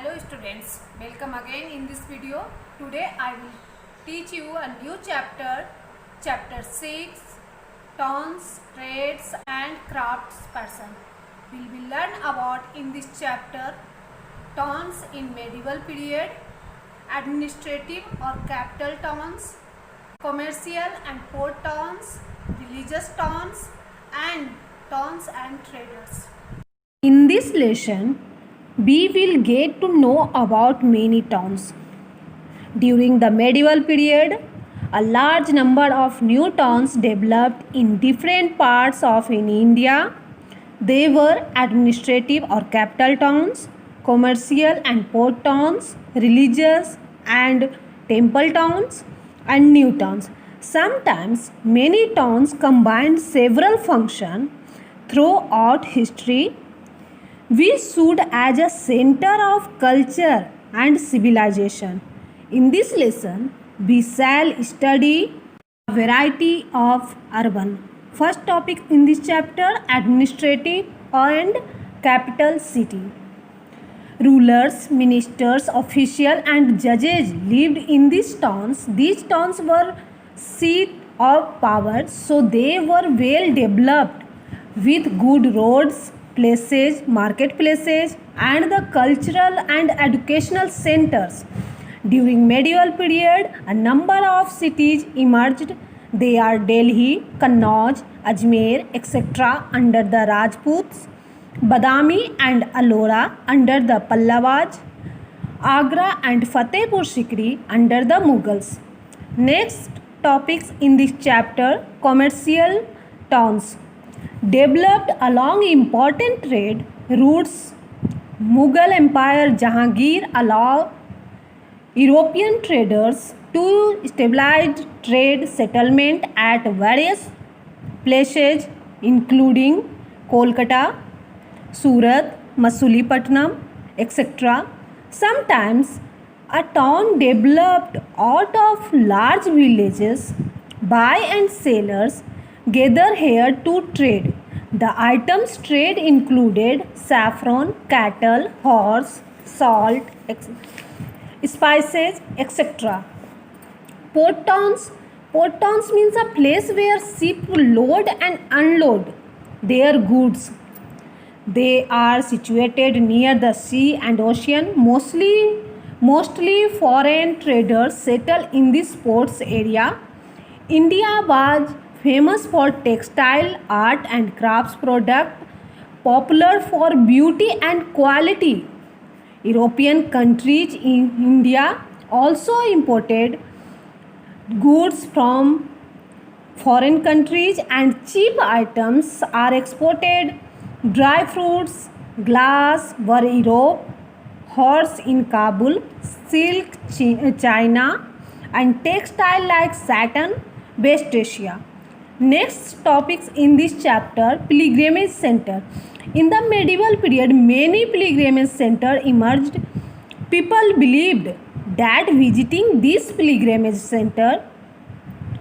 Hello students, welcome again in this video. Today I will teach you a new chapter, chapter 6, Towns, Trades and Crafts Person. We will learn about in this chapter towns in medieval period, administrative or capital towns, commercial and port towns, religious towns and traders. In this lesson, we will get to know about many towns. During the medieval period, a large number of new towns developed in different parts of India. They were administrative or capital towns, commercial and port towns, religious and temple towns, and new towns. Sometimes many towns combined several functions throughout history. We stood as a center of culture and civilization. In this lesson, we shall study a variety of urban. First topic in this chapter, administrative and capital city. Rulers, ministers, officials and judges lived in these towns. These towns were seat of power, so they were well developed with good roads, places, marketplaces and the cultural and educational centers. During medieval period, a number of cities emerged. They are Delhi, Kannauj, Ajmer, etc. under the Rajputs, Badami and Alora under the Pallavas, Agra and Fatehpur Sikri under the Mughals. Next topics in this chapter, commercial towns. Developed along important trade routes, Mughal Empire Jahangir allowed European traders to establish trade settlement at various places including Kolkata, Surat, Masulipatanam, etc. Sometimes a town developed out of large villages. Buy and sellers gather here to trade. The items trade included saffron, cattle, horse, salt, spices, etc. Port towns. Port towns means a place where ships load and unload their goods. They are situated near the sea and ocean. Mostly foreign traders settle in this ports area. India was famous for textile, art and crafts product, popular for beauty and quality. European countries in India also imported goods from foreign countries and cheap items are exported. Dry fruits, glass were Europe, horse in Kabul, silk China and textile like satin West Asia. Next topics in this chapter, pilgrimage center. In the medieval period, many pilgrimage centers emerged. People believed that visiting this pilgrimage center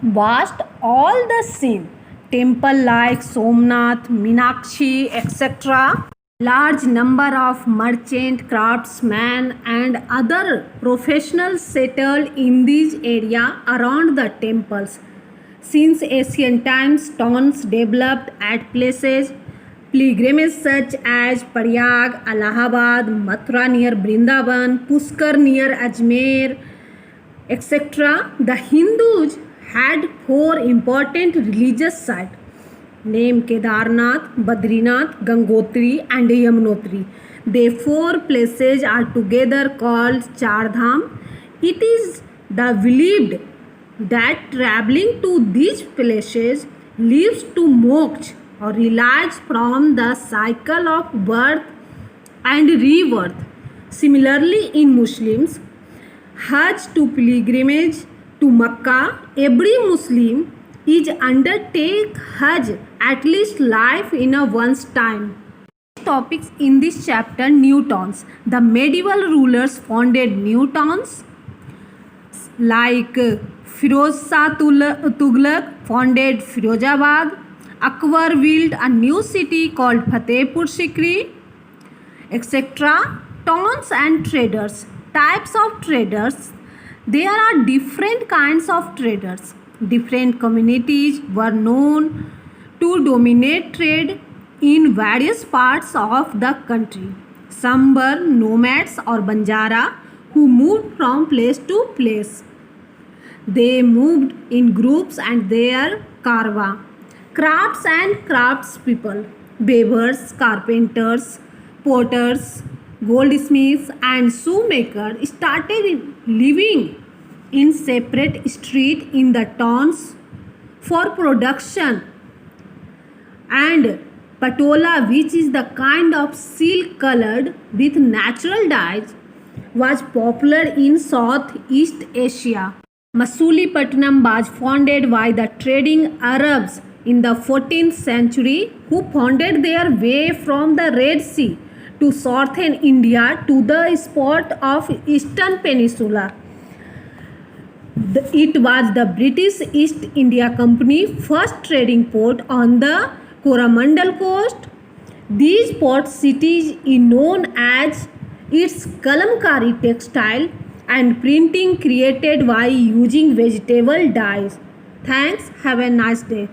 washed all the sin. Temple like Somnath, Meenakshi, etc. Large number of merchant, craftsmen and other professionals settled in this area around the temples. Since ancient times, towns developed at places pilgrimage such as Prayag, Allahabad, Mathura near Vrindavan, Pushkar near Ajmer, etc. The Hindus had four important religious sites named Kedarnath, Badrinath, Gangotri and Yamunotri. The four places are together called Char Dham. It is the believed that traveling to these places leads to moksha or release from the cycle of birth and rebirth. Similarly, in Muslims, Hajj to pilgrimage to Makkah, every Muslim is undertake Hajj at least life in a once time. Topics in this chapter, new towns. The medieval rulers founded new towns like Firoz Shah Tughlaq founded Firozabad. Akbar built a new city called Fatehpur Sikri, etc. Towns and traders. Types of traders. There are different kinds of traders. Different communities were known to dominate trade in various parts of the country. Some were nomads or banjara who moved from place to place. They moved in groups and their karwa. Crafts and craftspeople, weavers, carpenters, potters, goldsmiths and shoemakers started living in separate streets in the towns for production. And patola, which is the kind of silk colored with natural dyes, was popular in Southeast Asia. Masulipatam was founded by the trading Arabs in the 14th century who founded their way from the Red Sea to southern India to the spot of Eastern Peninsula. It was the British East India Company first trading port on the Coromandel coast. These port cities are known as its kalamkari textile and printing created by using vegetable dyes. Thanks. Have a nice day.